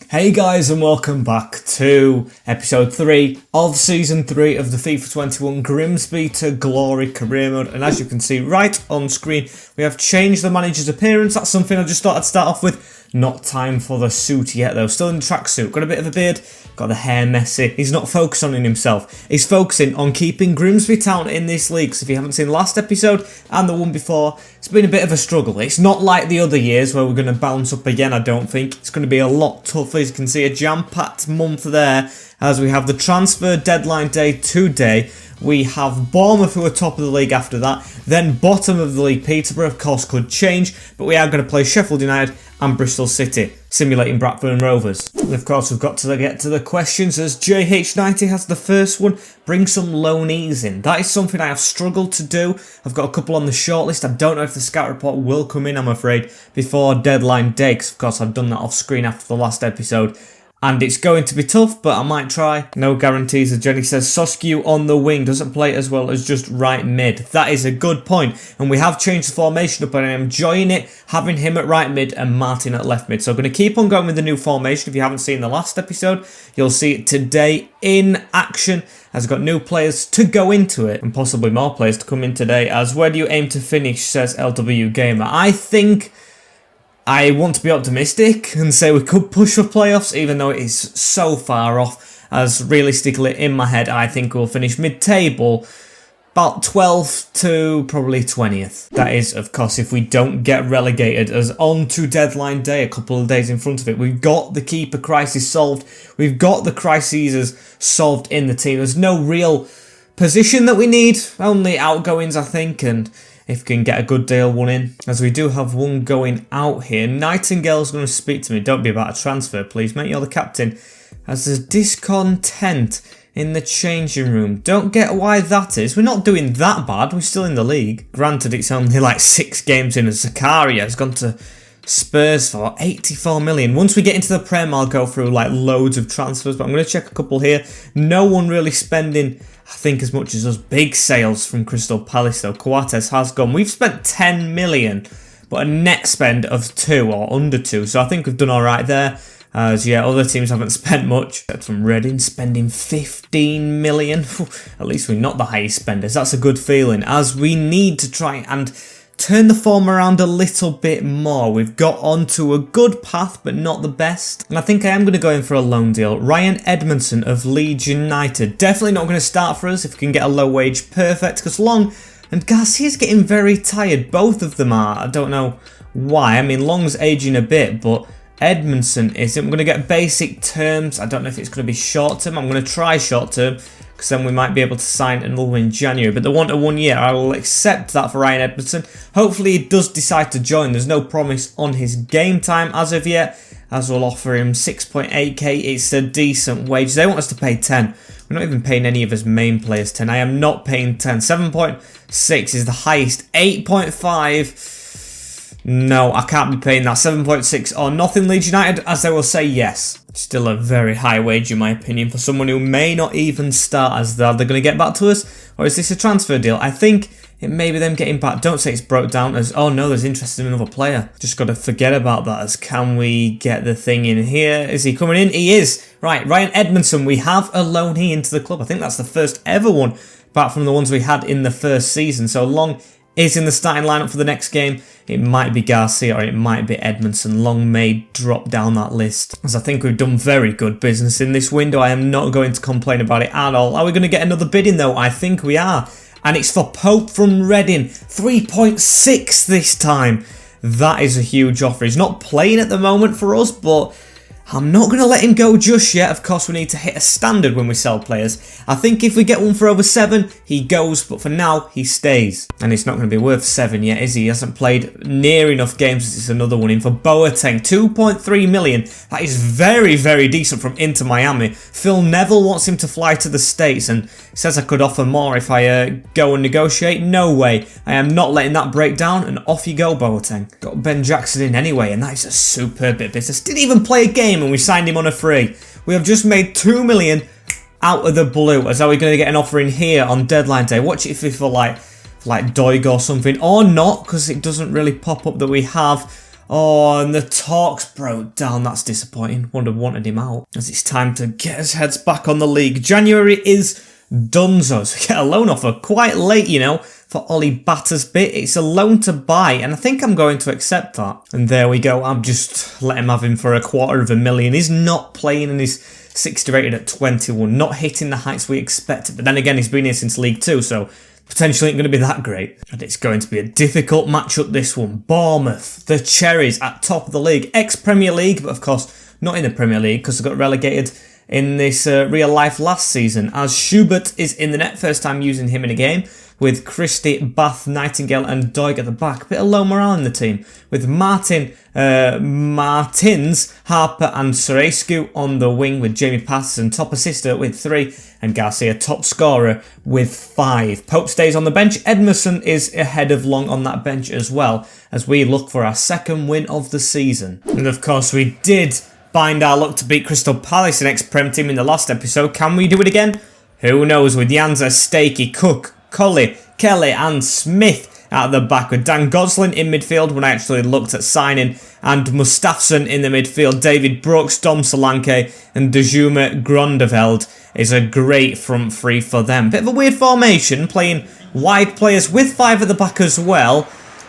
Hey guys, and welcome back to episode 3 of season 3 of the FIFA 21 Grimsby to Glory career mode. And as you can see right on screen, we have changed the manager's appearance. That's something I just thought I'd start off with. Not time for the suit yet though, still in the tracksuit, got a bit of a beard, got the hair messy. He's not focusing on himself, he's focusing on keeping Grimsby Town in this league. So if you haven't seen the last episode and the one before, it's been a bit of a struggle. It's not like the other years where we're going to bounce up again, I don't think. It's going to be a lot tougher. As you can see, a jam-packed month there, as we have the transfer deadline day today. We have Bournemouth, who are top of the league after that, then bottom of the league Peterborough, of course, could change, but we are going to play Sheffield United and Bristol City, simulating Blackburn Rovers. And of course, we've got to get to the questions, as JH90 has the first one. Bring some loanees in. That is something I have struggled to do. I've got a couple on the shortlist. I don't know if the scout report will come in, I'm afraid, before deadline day, because of course I've done that off screen after the last episode. And it's going to be tough, but I might try. No guarantees, as Jenny says. Soskew on the wing doesn't play as well as just right mid. That is a good point. And we have changed the formation up, and I am enjoying it, having him at right mid and Martin at left mid. So I'm going to keep on going with the new formation. If you haven't seen the last episode, you'll see it today in action, as I've got new players to go into it, and possibly more players to come in today. As where do you aim to finish, says LW Gamer. I think I want to be optimistic and say we could push for playoffs, even though it is so far off, as realistically in my head I think we'll finish mid-table, about 12th to probably 20th. That is, of course, if we don't get relegated, as on to deadline day, a couple of days in front of it. We've got the keeper crisis solved, we've got the crises solved in the team. There's no real position that we need, only outgoings I think, and if we can get a good deal, one in. As we do have one going out here. Nightingale's going to speak to me. Don't be about a transfer, please, mate. You're the captain. As there's discontent in the changing room. Don't get why that is. We're not doing that bad. We're still in the league. Granted, it's only like 6 games in, as Zakaria has gone to Spurs for 84 million. Once we get into the Prem, I'll go through like loads of transfers, but I'm going to check a couple here. No one really spending, I think, as much as us. Big sales from Crystal Palace though. Coates has gone. We've spent 10 million, but a net spend of 2 or under 2. So I think we've done alright there. As yeah, other teams haven't spent much. From Reading spending 15 million. At least we're not the highest spenders. That's a good feeling, as we need to try and turn the form around a little bit more. We've got onto a good path, but not the best. And I think I am going to go in for a loan deal. Ryan Edmondson of Leeds United. Definitely not going to start for us. If we can get a low wage, perfect. Because Long and Garcia's getting very tired. Both of them are. I don't know why. I mean, Long's aging a bit, but Edmondson isn't. We're going to get basic terms. I don't know if it's going to be short term. I'm going to try short term, because then we might be able to sign another one in January. But they want a 1 year. I will accept that for Ryan Edmondson. Hopefully he does decide to join. There's no promise on his game time as of yet, as we'll offer him 6.8k. It's a decent wage. They want us to pay 10. We're not even paying any of his main players 10. I am not paying 10. 7.6 is the highest. 8.5... no, I can't be paying that. 7.6 or nothing, Leeds United, as they will say yes. Still a very high wage in my opinion for someone who may not even start. As they're going to get back to us, or is this a transfer deal? I think it may be them getting back. Don't say it's broke down as, oh no, there's interest in another player. Just got to forget about that, as can we get the thing in here? Is he coming in? He is. Right, Ryan Edmondson, we have a loanee into the club. I think that's the first ever one, apart from the ones we had in the first season. So Long is in the starting lineup for the next game. It might be Garcia or it might be Edmondson. Long may drop down that list, as I think we've done very good business in this window. I am not going to complain about it at all. Are we going to get another bid in though? I think we are. And it's for Pope from Reading. 3.6 this time. That is a huge offer. He's not playing at the moment for us, but I'm not going to let him go just yet. Of course, we need to hit a standard when we sell players. I think if we get one for over 7, he goes, but for now, he stays. And it's not going to be worth 7 yet, is he? He hasn't played near enough games. It's another one in for Boateng. 2.3 million. That is very, very decent from Inter Miami. Phil Neville wants him to fly to the States and says I could offer more if I go and negotiate. No way. I am not letting that break down, and off you go, Boateng. Got Ben Jackson in anyway, and that is a superb bit of business. Didn't even play a game, and we signed him on a free. We have just made 2 million out of the blue. As are we going to get an offer in here on deadline day? Watch it for like Doig or something, or not, because it doesn't really pop up that we have Oh, and the talks broke down. That's disappointing. Would have wanted him out. As it's time to get his heads back on the league. January is donezo. So we get a loan offer quite late, you know, for Ollie Battersby. It's a loan to buy, and I think I'm going to accept that. And there we go. I've just let him have him for $250,000. He's not playing, and he's 60 rated at 21. Not hitting the heights we expected. But then again, he's been here since League 2, so potentially ain't going to be that great. And it's going to be a difficult matchup, this one. Bournemouth, the Cherries at top of the league. Ex-Premier League, but of course not in the Premier League because they got relegated in this real life last season. As Schubert is in the net, first time using him in a game, with Christie, Bath, Nightingale and Doig at the back. Bit of low morale in the team, with Martins, Harper and Surescu on the wing, with Jamie Patterson top assister with 3 and Garcia top scorer with 5. Pope stays on the bench. Emmerson is ahead of Long on that bench as well, as we look for our second win of the season. And of course we did bind our luck to beat Crystal Palace, an ex-Prem team, in the last episode. Can we do it again? Who knows, with Janza, Stakey, Cook, Colley, Kelly and Smith at the back, with Dan Gosling in midfield when I actually looked at signing, and Mustafsson in the midfield. David Brooks, Dom Solanke and Dejuma Grondeveld is a great front three for them. Bit of a weird formation, playing wide players with 5 at the back as well.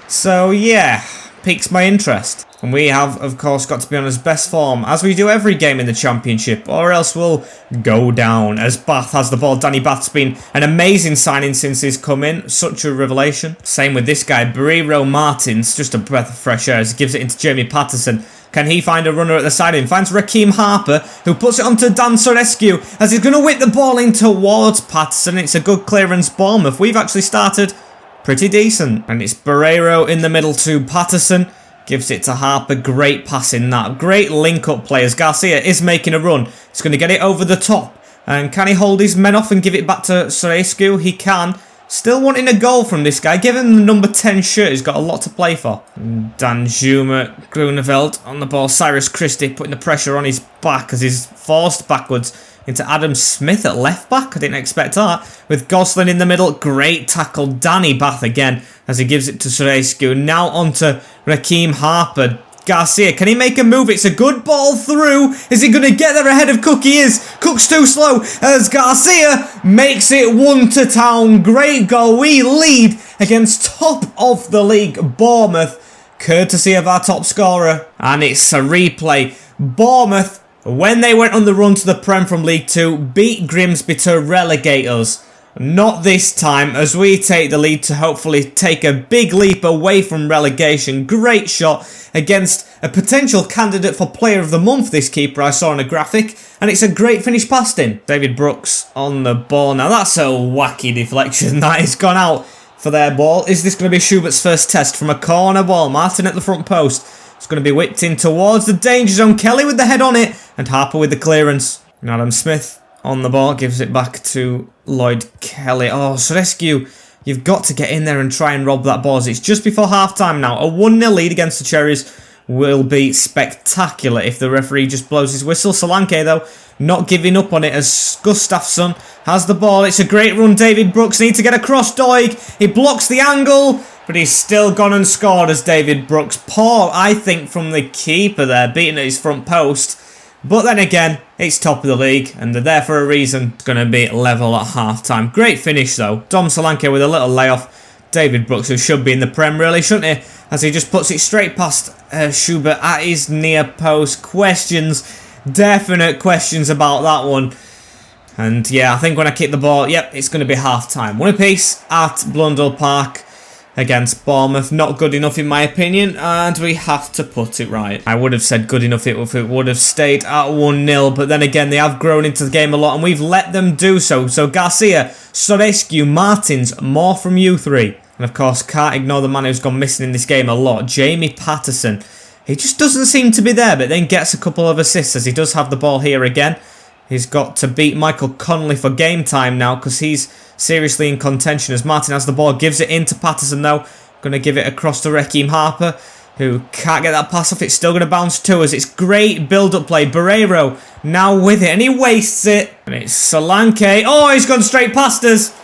So yeah, piques my interest. And we have, of course, got to be on his best form, as we do every game in the Championship, or else we'll go down. As Bath has the ball. Danny Bath's been an amazing signing since he's come in. Such a revelation. Same with this guy, Barreiro Martins. Just a breath of fresh air as he gives it into Jamie Patterson. Can he find a runner at the side? Finds Raheem Harper, who puts it onto Dan Surescu as he's going to whip the ball in towards Patterson. It's a good clearance, Bournemouth. We've actually started pretty decent. And it's Barreiro in the middle to Patterson. Gives it to Harper. Great pass in that. Great link-up players. Garcia is making a run. He's going to get it over the top. And can he hold his men off and give it back to Surescu? He can. Still wanting a goal from this guy. Give him the number 10 shirt. He's got a lot to play for. Danjuma Grunewald on the ball. Cyrus Christie putting the pressure on his back as he's forced backwards into Adam Smith at left back. I didn't expect that. With Gosling in the middle. Great tackle. Danny Bath again as he gives it to Surescu. Now onto Raheem Harper. Garcia, can he make a move? It's a good ball through. Is he going to get there ahead of Cook? He is. Cook's too slow as Garcia makes it 1-0 town. Great goal. We lead against top of the league Bournemouth, courtesy of our top scorer. And it's a replay. Bournemouth, when they went on the run to the Prem from League 2, beat Grimsby to relegate us. Not this time, as we take the lead to hopefully take a big leap away from relegation. Great shot against a potential candidate for Player of the Month, this keeper I saw on a graphic, and it's a great finish past him. David Brooks on the ball. Now that's a wacky deflection. That has gone out for their ball. Is this going to be Schubert's first test from a corner ball? Martin at the front post. It's going to be whipped in towards the danger zone. Kelly with the head on it, and Harper with the clearance. And Adam Smith on the ball, gives it back to Lloyd Kelly. Oh, Surescu, you've got to get in there and try and rob that ball. It's just before half-time now. A 1-0 lead against the Cherries will be spectacular if the referee just blows his whistle. Solanke, though, not giving up on it as Gustafsson has the ball. It's a great run. David Brooks needs to get across Doig. He blocks the angle, but he's still gone and scored as David Brooks. Poor, I think, from the keeper there, beating at his front post. But then again, it's top of the league, and they're there for a reason. It's going to be level at half-time. Great finish, though. Dom Solanke with a little layoff. David Brooks, who should be in the Prem, really, shouldn't he? As he just puts it straight past Schubert at his near post. Questions, definite questions about that one. And yeah, I think when I kick the ball, yep, it's going to be half-time. 1 apiece at Blundell Park against Bournemouth. Not good enough in my opinion, and we have to put it right. I would have said good enough if it would have stayed at 1-0, but then again, they have grown into the game a lot, and we've let them do so. So Garcia, Surescu, Martins, more from you three. And of course, can't ignore the man who's gone missing in this game a lot, Jamie Patterson. He just doesn't seem to be there, but then gets a couple of assists as he does have the ball here again. He's got to beat Michael Connolly for game time now because he's seriously in contention as Martin has the ball. Gives it into Patterson though. Going to give it across to Raheem Harper, who can't get that pass off. It's still going to bounce to us. It's great build-up play. Barreiro now with it and he wastes it. And it's Solanke. Oh, he's gone straight past us.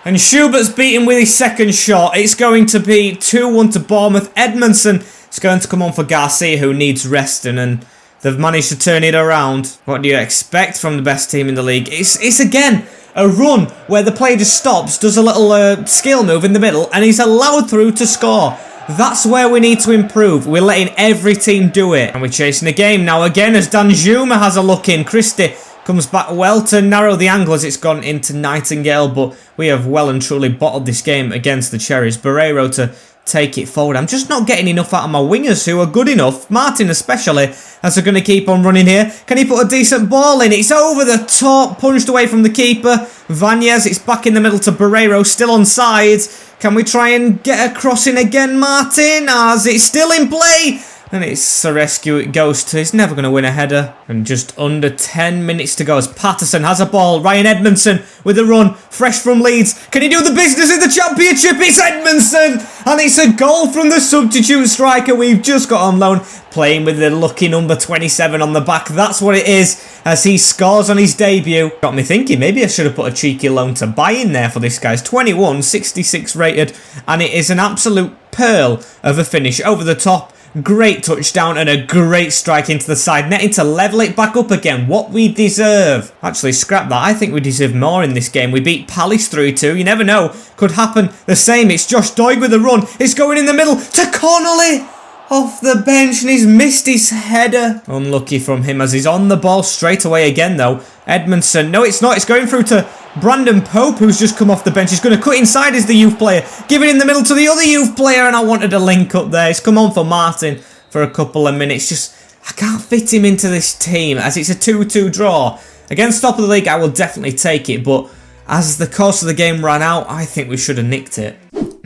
And Schubert's beaten with his second shot. It's going to be 2-1 to Bournemouth. Edmondson It's going to come on for Garcia, who needs resting, and they've managed to turn it around. What do you expect from the best team in the league? It's again a run where the player just stops, does a little skill move in the middle, and he's allowed through to score. That's where we need to improve. We're letting every team do it. And we're chasing the game now again as Danjuma has a look in. Christie comes back well to narrow the angle as it's gone into Nightingale, but we have well and truly bottled this game against the Cherries. Barreiro to take it forward. I'm just not getting enough out of my wingers who are good enough. Martin especially, as they're going to keep on running here. Can he put a decent ball in? It's over the top, punched away from the keeper. Vanez, it's back in the middle to Barreiro, still on sides. Can we try and get a crossing again, Martin? As it's still in play. And it's Serescu it goes to. He's never going to win a header. And just under 10 minutes to go as Patterson has a ball. Ryan Edmondson with a run. Fresh from Leeds. Can he do the business in the Championship? It's Edmondson. And it's a goal from the substitute striker we've just got on loan. Playing with the lucky number 27 on the back. That's what it is as he scores on his debut. Got me thinking maybe I should have put a cheeky loan to buy in there for this guy. It's 21, 66 rated. And it is an absolute pearl of a finish over the top. Great touchdown and a great strike into the side netting to level it back up again. What we deserve. Actually, scrap that. I think we deserve more in this game. We beat Palace 3-2. You never know. Could happen the same. It's Josh Doig with a run. It's going in the middle to Connolly. Off the bench and he's missed his header. Unlucky from him as he's on the ball straight away again though. Edmondson. No, it's not. It's going through to Brandon Pope, who's just come off the bench. He's going to cut inside as the youth player. Give it in the middle to the other youth player, and I wanted a link up there. He's come on for Martin for a couple of minutes. Just, I can't fit him into this team as it's a 2-2 draw. Against top of the league, I will definitely take it, but as the course of the game ran out, I think we should have nicked it.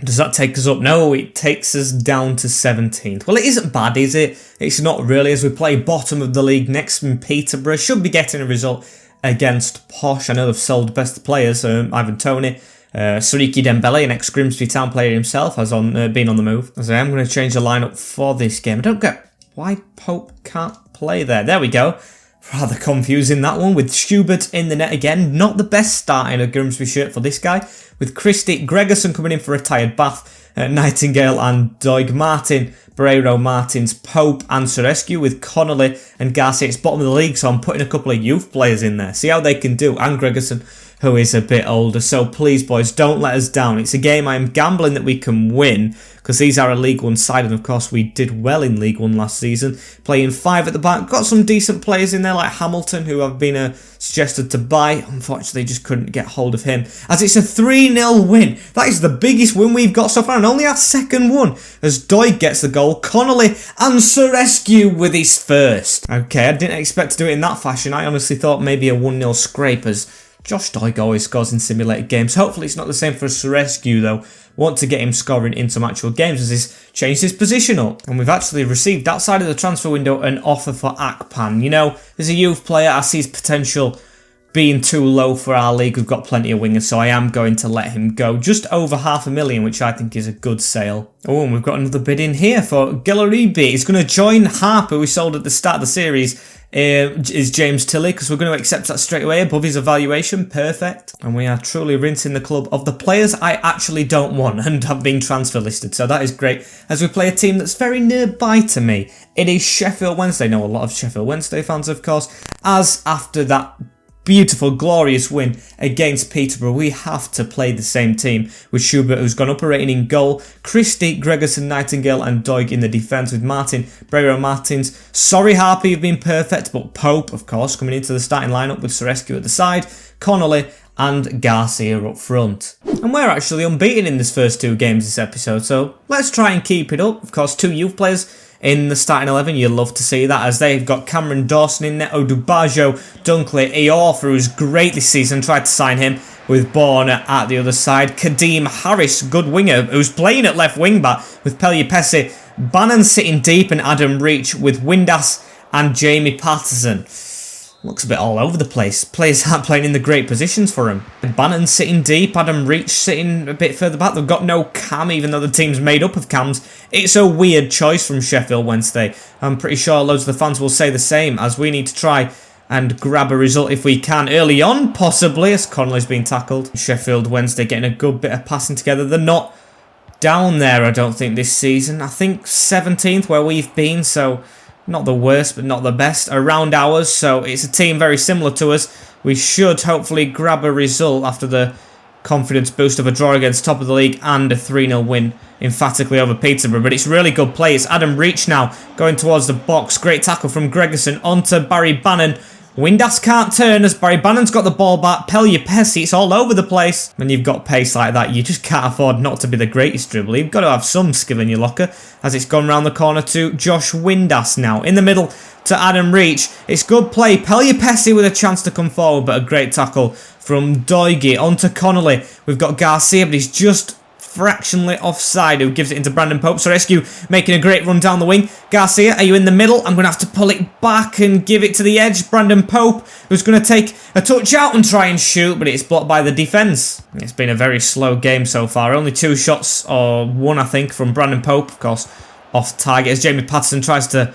Does that take us up? No, it takes us down to 17th. Well, it isn't bad, is it? It's not really, as we play bottom of the league next in Peterborough. Should be getting a result against Posh. I know they've sold best players, Ivan Toney. Sariki Dembele, an ex-Grimsby town player himself, has been on the move. As I am going to change the lineup for this game. I don't get why Pope can't play there. There we go. Rather confusing that one, with Schubert in the net again. Not the best start in a Grimsby shirt for this guy. With Christie, Gregerson coming in for a tired Bath, Nightingale and Doig. Martin, Barreiro, Martins, Pope and Serescu with Connolly and Garcia. It's bottom of the league, so I'm putting a couple of youth players in there. See how they can do. And Gregerson, who is a bit older. So please, boys, don't let us down. It's a game I am gambling that we can win, because these are a League One side, and of course we did well in League One last season, playing 5 at the back. Got some decent players in there like Hamilton, who have been suggested to buy. Unfortunately, just couldn't get hold of him, as it's a 3-0 win. That is the biggest win we've got so far, and only our second one, as Doig gets the goal, Connolly and Serescu with his first. Okay, I didn't expect to do it in that fashion. I honestly thought maybe a 1-0 scrape, as Josh Doig always scores in simulated games. Hopefully it's not the same for Serescu though. Want to get him scoring in some actual games as he's changed his position up. And we've actually received, outside of the transfer window, an offer for Akpan. You know, as a youth player, I see his potential being too low for our league. We've got plenty of wingers, so I am going to let him go. Just over $500,000, which I think is a good sale. Oh, and we've got another bid in here for Gillaribi. He's going to join Harper, who we sold at the start of the series. Is James Tilley, because we're going to accept that straight away above his evaluation. Perfect. And we are truly rinsing the club of the players I actually don't want and have been transfer listed, so that is great, as we play a team that's very nearby to me. It is Sheffield Wednesday. I know a lot of Sheffield Wednesday fans, of course, as after that beautiful, glorious win against Peterborough, we have to play the same team, with Schubert, who's gone up a rating in goal, Christie, Gregerson, Nightingale and Doig in the defence, with Martin, Barreiro, Martins. Sorry Harper, you've been perfect, but Pope, of course, coming into the starting lineup with Serescu at the side, Connolly and Garcia up front. And we're actually unbeaten in this first 2 games this episode, so let's try and keep it up. Of course, 2 youth players in the starting 11, you'll love to see that, as they've got Cameron Dawson in there, Odubajo, Dunkley, Eorfa, who's great this season, tried to sign him, with Bourne at the other side, Kadeem Harris, good winger, who's playing at left wing back, with Pellier-Pessi, Bannon sitting deep and Adam Reach, with Windass and Jamie Patterson. Looks a bit all over the place. Players aren't playing in the great positions for him. Bannon sitting deep, Adam Reach sitting a bit further back. They've got no cam, even though the team's made up of cams. It's a weird choice from Sheffield Wednesday. I'm pretty sure loads of the fans will say the same, as we need to try and grab a result if we can early on, possibly, as Connolly's been tackled. Sheffield Wednesday getting a good bit of passing together. They're not down there, I don't think, this season. I think 17th where we've been, so not the worst, but not the best. Around ours, so it's a team very similar to us. We should hopefully grab a result after the confidence boost of a draw against top of the league and a 3-0 win emphatically over Peterborough. But it's really good play. It's Adam Reach now going towards the box. Great tackle from Gregerson onto Barry Bannon. Windass can't turn as Barry Bannon's got the ball back. Pellier-Pessi, it's all over the place. When you've got pace like that, you just can't afford not to be the greatest dribbler. You've got to have some skill in your locker. As it's gone round the corner to Josh Windass now. In the middle to Adam Reach. It's good play. Pellier-Pessi with a chance to come forward, but a great tackle from Doige onto Connolly. We've got Garcia, but he's just fractionally offside, who gives it into Brandon Pope. So Rescue making a great run down the wing. Garcia, are you in the middle? I'm going to have to pull it back and give it to the edge. Brandon Pope, who's going to take a touch out and try and shoot, but it's blocked by the defence. It's been a very slow game so far. Only 2 shots, or 1 I think, from Brandon Pope, of course, off target as Jamie Patterson tries to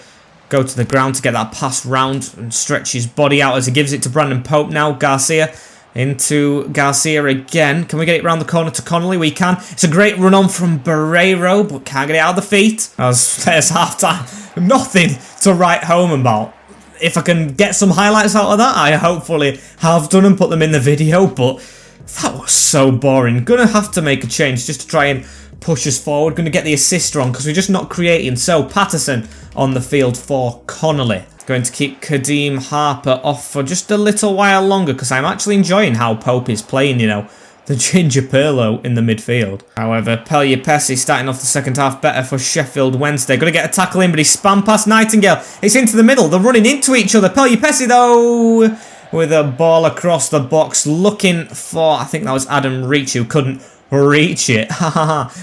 go to the ground to get that pass round and stretch his body out as he gives it to Brandon Pope now. Garcia into Garcia again. Can we get it round the corner to Connolly? We can. It's a great run on from Barreiro, but can't get it out of the feet. As there's half time. Nothing to write home about. If I can get some highlights out of that, I hopefully have done and put them in the video, but that was so boring. Gonna have to make a change just to try and push us forward. Gonna get the assist wrong because we're just not creating. So Patterson on the field for Connolly. Going to keep Kadeem Harper off for just a little while longer because I'm actually enjoying how Pope is playing, you know. The Ginger Perlo in the midfield. However, Pellier-Pessi starting off the second half better for Sheffield Wednesday. Got to get a tackle in, but he's spam past Nightingale. It's into the middle. They're running into each other. Pellier-Pessi, though, with a ball across the box, looking for, I think that was Adam Reach, who couldn't reach it.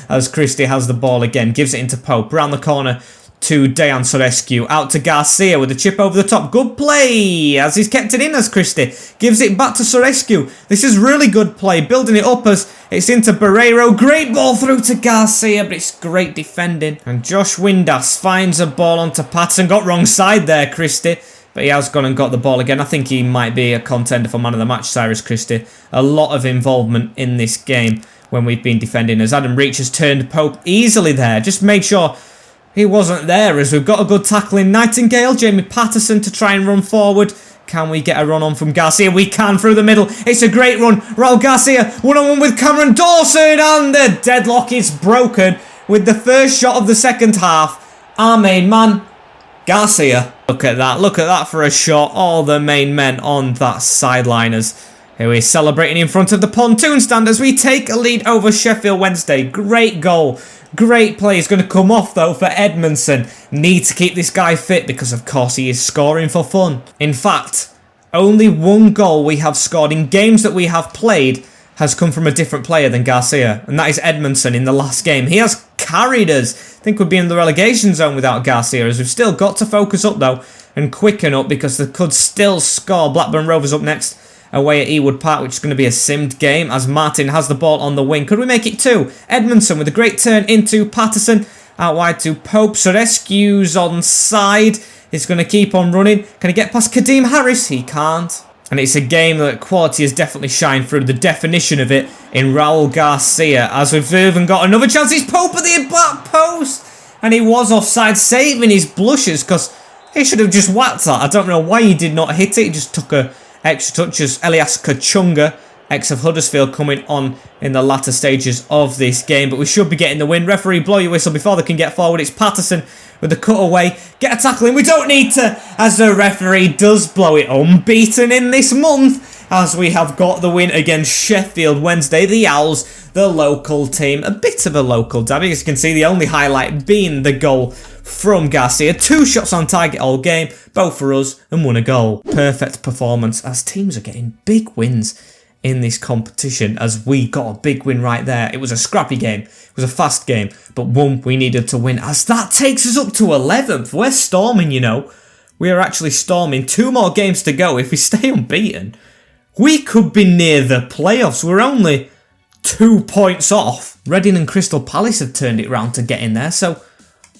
As Christie has the ball again. Gives it into Pope. Round the corner to Dejan Sorescu, out to Garcia with a chip over the top. Good play as he's kept it in as Christie gives it back to Sorescu. This is really good play, building it up as it's into Barreiro. Great ball through to Garcia, but it's great defending. And Josh Windass finds a ball onto Patton. Got wrong side there, Christie, but he has gone and got the ball again. I think he might be a contender for man of the match, Cyrus Christie. A lot of involvement in this game when we've been defending, as Adam Reach has turned Pope easily there. Just make sure he wasn't there, as we've got a good tackle in Nightingale. Jamie Patterson to try and run forward. Can we get a run on from Garcia? We can, through the middle. It's a great run. Raul Garcia, one-on-one with Cameron Dawson, and the deadlock is broken with the first shot of the second half. Our main man, Garcia. Look at that for a shot. All the main men on that sideline as here we're celebrating in front of the pontoon stand as we take a lead over Sheffield Wednesday. Great goal. Great play. Is going to come off though for Edmondson. Need to keep this guy fit because of course he is scoring for fun. In fact, only 1 goal we have scored in games that we have played has come from a different player than Garcia, and that is Edmondson in the last game. He has carried us. I think we'd be in the relegation zone without Garcia, as we've still got to focus up though and quicken up because they could still score. Blackburn Rovers up next away at Ewood Park, which is going to be a simmed game as Martin has the ball on the wing. Could we make it 2? Edmondson with a great turn into Patterson. Out wide to Pope. Sorescu's onside. He's going to keep on running. Can he get past Kadeem Harris? He can't. And it's a game that quality has definitely shined through. The definition of it in Raul Garcia. As we've even got another chance. It's Pope at the back post. And he was offside, saving his blushes because he should have just whacked that. I don't know why he did not hit it. He just took a extra touches. Elias Kachunga, ex of Huddersfield, coming on in the latter stages of this game. But we should be getting the win. Referee, blow your whistle before they can get forward. It's Patterson with the cutaway. Get a tackle in. We don't need to, as the referee does blow it. Unbeaten in this month, as we have got the win against Sheffield Wednesday. The Owls, the local team. A bit of a local derby, as you can see. The only highlight being the goal from Garcia. 2 shots on target all game, both for us, and 1 a goal. Perfect performance as teams are getting big wins in this competition, as we got a big win right there. It was a scrappy game, it was a fast game, but one we needed to win, as that takes us up to 11th. We're storming, you know. We are actually storming. 2 more games to go. If we stay unbeaten, we could be near the playoffs. We're only 2 points off. Reading and Crystal Palace have turned it round to get in there, so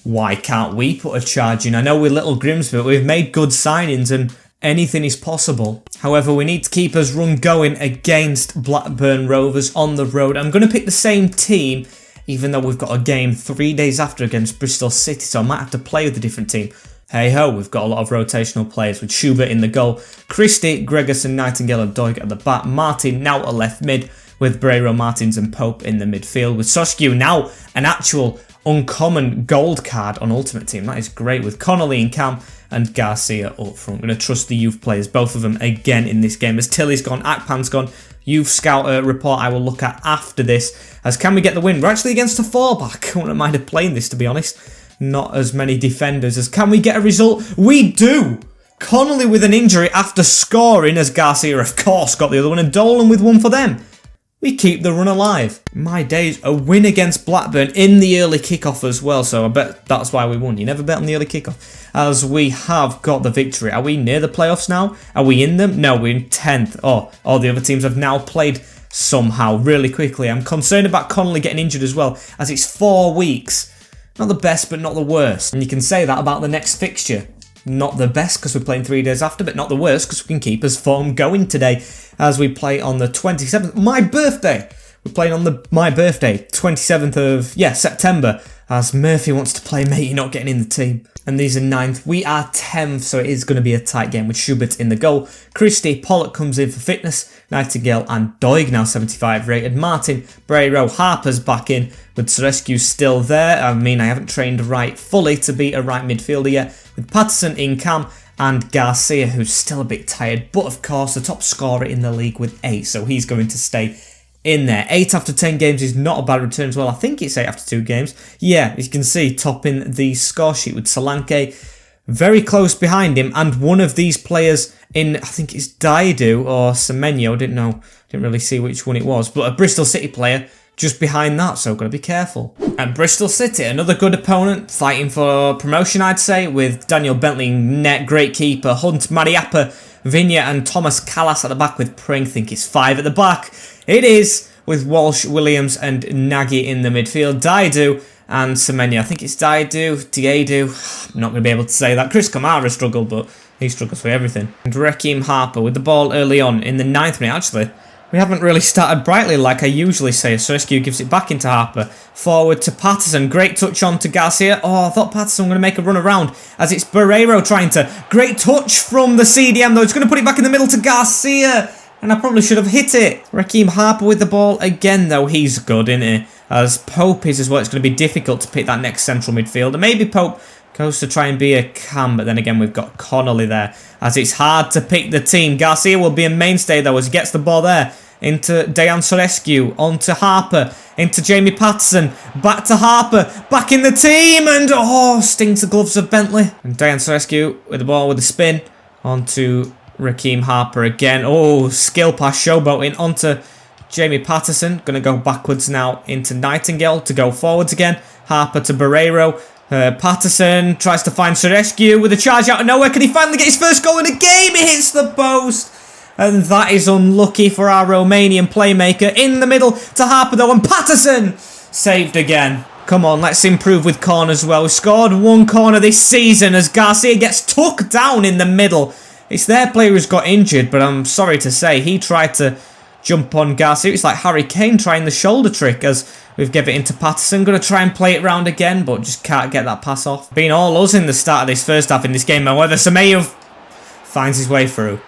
why can't we put a charge in? I know we're little Grimsby, but we've made good signings and anything is possible. However, we need to keep us run going against Blackburn Rovers on the road. I'm going to pick the same team even though we've got a game 3 days after against Bristol City, so I might have to play with a different team. Hey ho, we've got a lot of rotational players with Schubert in the goal, Christie, Gregerson, Nightingale and Doig at the back, Martin now at left mid, with Barreiro, Martins and Pope in the midfield, with Soskew now an actual uncommon gold card on Ultimate Team. That is great, with Connolly and Cam and Garcia up front. I'm going to trust the youth players, both of them again in this game, as Tilly's gone, Akpan's gone. Youth scout report I will look at after this, as can we get the win? We're actually against a 4-back. I wouldn't mind have playing this, to be honest. Not as many defenders, as can we get a result? We do! Connolly with an injury after scoring, as Garcia of course got the other one, and Dolan with one for them. We keep the run alive. My days, a win against Blackburn in the early kickoff as well, so I bet that's why we won. You never bet on the early kickoff. As we have got the victory. Are we near the playoffs now? Are we in them? No, we're in 10th. Oh, all the other teams have now played somehow really quickly. I'm concerned about Connolly getting injured as well, as it's 4 weeks. Not the best, but not the worst. And you can say that about the next fixture. Not the best because we're playing 3 days after, but not the worst because we can keep us form going today as we play on the 27th. My birthday! We're playing on my birthday, 27th of, September, as Murphy wants to play, mate, you're not getting in the team. And these are 9th. We are 10th, so it is going to be a tight game with Schubert in the goal. Christie, Pollock comes in for fitness. Nightingale and Doig now 75 rated. Martin, Barreiro, Harper's back in with Sorescu still there. I mean, I haven't trained right fully to be a right midfielder yet. With Patterson in cam and Garcia, who's still a bit tired. But of course, the top scorer in the league with 8, so he's going to stay in there. 8 after 10 games is not a bad return as well. I think it's 8 after 2 games. Yeah, as you can see, topping the score sheet with Solanke very close behind him, and one of these players in, I think it's Daidu or Semenyo, didn't really see which one it was, but a Bristol City player just behind that, so got to be careful. And Bristol City, another good opponent, fighting for promotion, I'd say, with Daniel Bentley in net, great keeper, Hunt, Mariappa, Vinya and Thomas Callas at the back with Pring. Think it's 5 at the back. It is, with Walsh, Williams and Nagy in the midfield. Daidu and Semenyo. I think it's Daidu. I'm not going to be able to say that. Chris Kamara struggled, but he struggles with everything. And Rekeem Harper with the ball early on in the 9th minute. Actually, we haven't really started brightly like I usually say. Sorescu gives it back into Harper. Forward to Patterson. Great touch on to Garcia. Oh, I thought Patterson was going to make a run around as it's Barreiro trying to. Great touch from the CDM though. It's going to put it back in the middle to Garcia. And I probably should have hit it. Rekeem Harper with the ball again though. He's good, isn't he? As Pope is as well. It's going to be difficult to pick that next central midfielder. Maybe Pope goes to try and be a cam, but then again we've got Connolly there, as it's hard to pick the team. Garcia will be a mainstay though as he gets the ball there into Dejan Sorescu, onto Harper, into Jamie Patterson, back to Harper, back in the team, and stings the gloves of Bentley. And Dejan Sorescu with the ball with a spin onto Rekeem Harper again. Oh, skill pass, showboating onto Jamie Patterson. Going to go backwards now into Nightingale to go forwards again. Harper to Barreiro. Patterson tries to find Sorescu with a charge out of nowhere. Can he finally get his first goal in the game? He hits the post. And that is unlucky for our Romanian playmaker. In the middle to Harper though, and Patterson saved again. Come on, let's improve with corners as well. We scored 1 corner this season as Garcia gets tucked down in the middle. It's their player who's got injured, but I'm sorry to say, he tried to jump on Garcia. It's like Harry Kane trying the shoulder trick as we've given it into Patterson. Going to try and play it round again, but just can't get that pass off. Been all us in the start of this first half in this game. However, Semenyo finds his way through.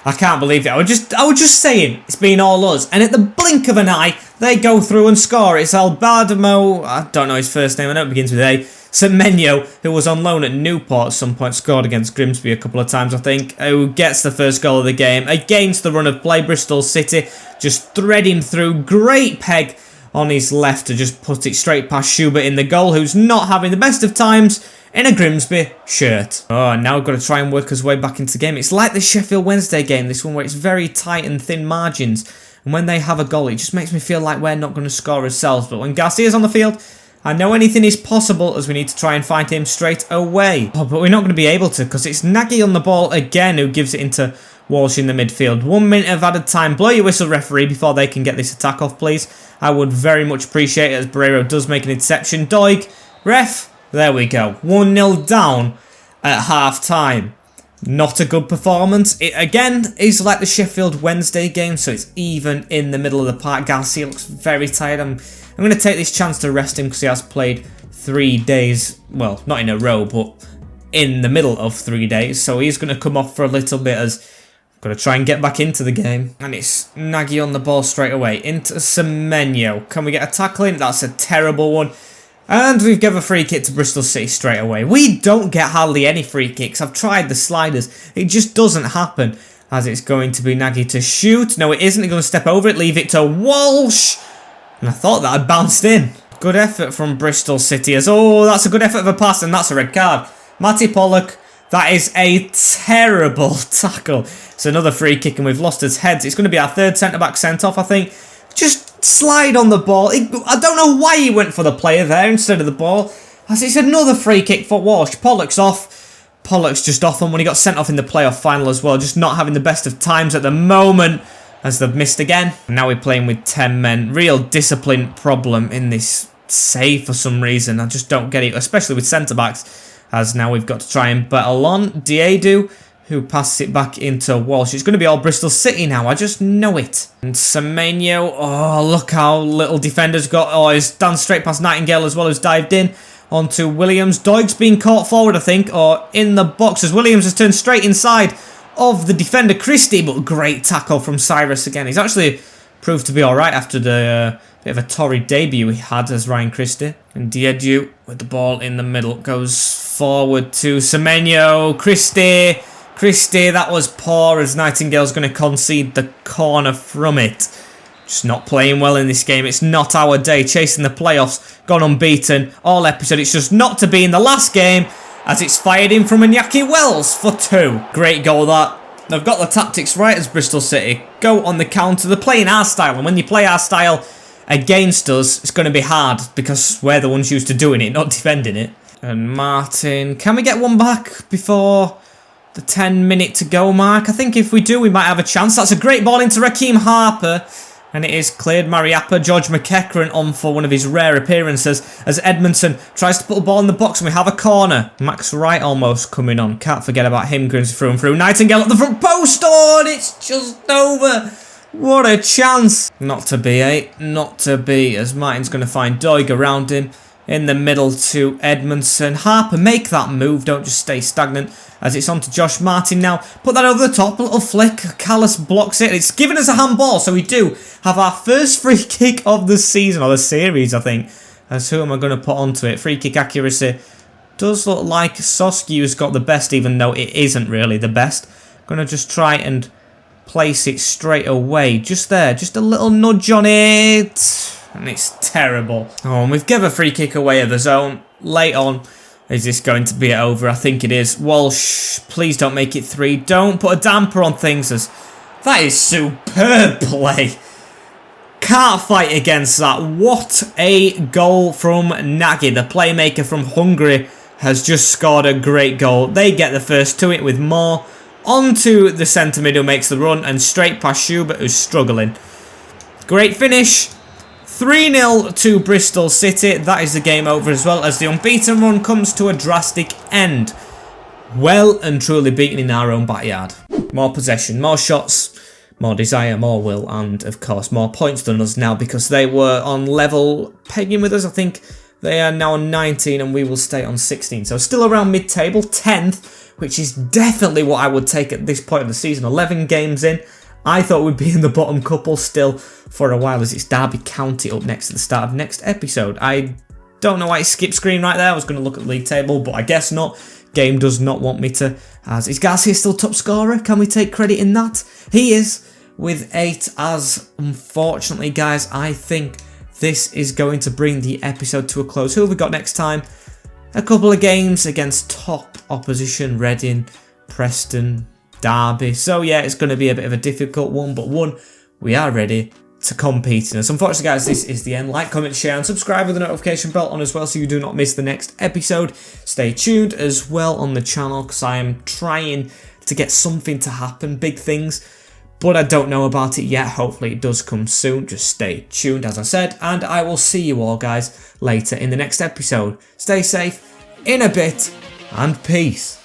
I can't believe it. I was just saying it's been all us, and at the blink of an eye, they go through and score. It's Albadamo, I don't know his first name, I know it begins with A. Semenyo, who was on loan at Newport at some point, scored against Grimsby a couple of times, I think, who gets the first goal of the game against the run of play. Bristol City just threading through. Great peg on his left to just put it straight past Schubert in the goal, who's not having the best of times in a Grimsby shirt. Oh, now we've got to try and work his way back into the game. It's like the Sheffield Wednesday game, this one, where it's very tight and thin margins. And when they have a goal, it just makes me feel like we're not going to score ourselves. But when Garcia's on the field, I know anything is possible as we need to try and find him straight away. Oh, but we're not going to be able to because it's Nagy on the ball again who gives it into Walsh in the midfield. 1 minute of added time. Blow your whistle, referee, before they can get this attack off, please. I would very much appreciate it as Barreiro does make an interception. Doig, ref. There we go. 1-0 down at half-time. Not a good performance. It, again, is like the Sheffield Wednesday game, so it's even in the middle of the park. Garcia looks very tired. I'm I'm going to take this chance to rest him because he has played 3 days, well, not in a row, but in the middle of 3 days. So he's going to come off for a little bit as I'm going to try and get back into the game. And it's Nagy on the ball straight away into Semenyo. Can we get a tackle in? That's a terrible one. And we've given a free kick to Bristol City straight away. We don't get hardly any free kicks. I've tried the sliders. It just doesn't happen. As it's going to be Nagy to shoot. No, it isn't. He's going to step over it, leave it to Walsh. And I thought that had bounced in. Good effort from Bristol City. As that's a good effort of a pass, and that's a red card. Matty Pollock, that is a terrible tackle. It's another free kick, and we've lost his heads. It's going to be our third centre-back sent-off, I think. Just slide on the ball. I don't know why he went for the player there instead of the ball. As it's another free kick for Walsh. Pollock's off. Pollock's just off him when he got sent off in the playoff final as well. Just not having the best of times at the moment as they've missed again. And now we're playing with 10 men. Real discipline problem in this save for some reason. I just don't get it, especially with centre-backs. As now we've got to try and battle on. Diedu, who passes it back into Walsh. It's going to be all Bristol City now. I just know it. And Semenyo, oh, look how little defenders got. Oh, he's done straight past Nightingale as well, who's dived in. Onto Williams. Doig's being caught forward, I think, or in the box as Williams has turned straight inside of the defender Christie, but great tackle from Cyrus again. He's actually proved to be alright after the bit of a torrid debut he had as Ryan Christie. And Diedu with the ball in the middle goes forward to Semenyo. Christie, that was poor as Nightingale's going to concede the corner from it. Just not playing well in this game. It's not our day. Chasing the playoffs. Gone unbeaten all episode. It's just not to be in the last game as it's fired in from Iñaki Wells for 2. Great goal that. They've got the tactics right as Bristol City. Go on the counter. They're playing our style. And when you play our style against us, it's going to be hard because we're the ones used to doing it, not defending it. And Martin. Can we get one back before the 10-minute to go mark? I think if we do, we might have a chance. That's a great ball into Raheem Harper. And it is cleared. Mariappa, George McEachran on for one of his rare appearances as Edmondson tries to put the ball in the box and we have a corner. Max Wright almost coming on. Can't forget about him going through and through. Nightingale at the front post. Oh, and it's just over. What a chance. Not to be, eh? Not to be, as Martin's going to find Doig around him. In the middle to Edmondson. Harper, make that move. Don't just stay stagnant. As it's on to Josh Martin now. Put that over the top. A little flick. Callis blocks it. It's given us a handball. So we do have our first free kick of the season. Or the series, I think. As who am I going to put onto it? Free kick accuracy. Does look like Soskew's got the best. Even though it isn't really the best. Going to just try and place it straight away. Just there. Just a little nudge on it. And it's terrible. Oh, and we've given a free kick away of the zone. Late on. Is this going to be it over? I think it is. Walsh, please don't make it 3. Don't put a damper on things. That is superb play. Can't fight against that. What a goal from Nagy. The playmaker from Hungary has just scored a great goal. They get the first to it with more. Onto the centre mid who makes the run. And straight past Schubert who's struggling. Great finish. 3-0 to Bristol City. That is the game over as well as the unbeaten run comes to a drastic end. Well and truly beaten in our own backyard. More possession, more shots, more desire, more will, and of course more points than us now because they were on level pegging with us. I think they are now on 19 and we will stay on 16. So still around mid-table, 10th, which is definitely what I would take at this point of the season. 11 games in. I thought we'd be in the bottom couple still for a while as it's Derby County up next at the start of next episode. I don't know why it skipped screen right there. I was going to look at the league table, but I guess not. Game does not want me to. As is Garcia still top scorer? Can we take credit in that? He is with 8 as unfortunately, guys, I think this is going to bring the episode to a close. Who have we got next time? A couple of games against top opposition, Reading, Preston, Derby. So yeah, it's going to be a bit of a difficult one, but one we are ready to compete in. So unfortunately, guys, this is the end. Like, comment, share, and subscribe with the notification bell on as well so you do not miss the next episode. Stay tuned as well on the channel because I am trying to get something to happen, big things, but I don't know about it yet. Hopefully it does come soon. Just stay tuned, as I said, and I will see you all, guys, later in the next episode. Stay safe, in a bit, and peace.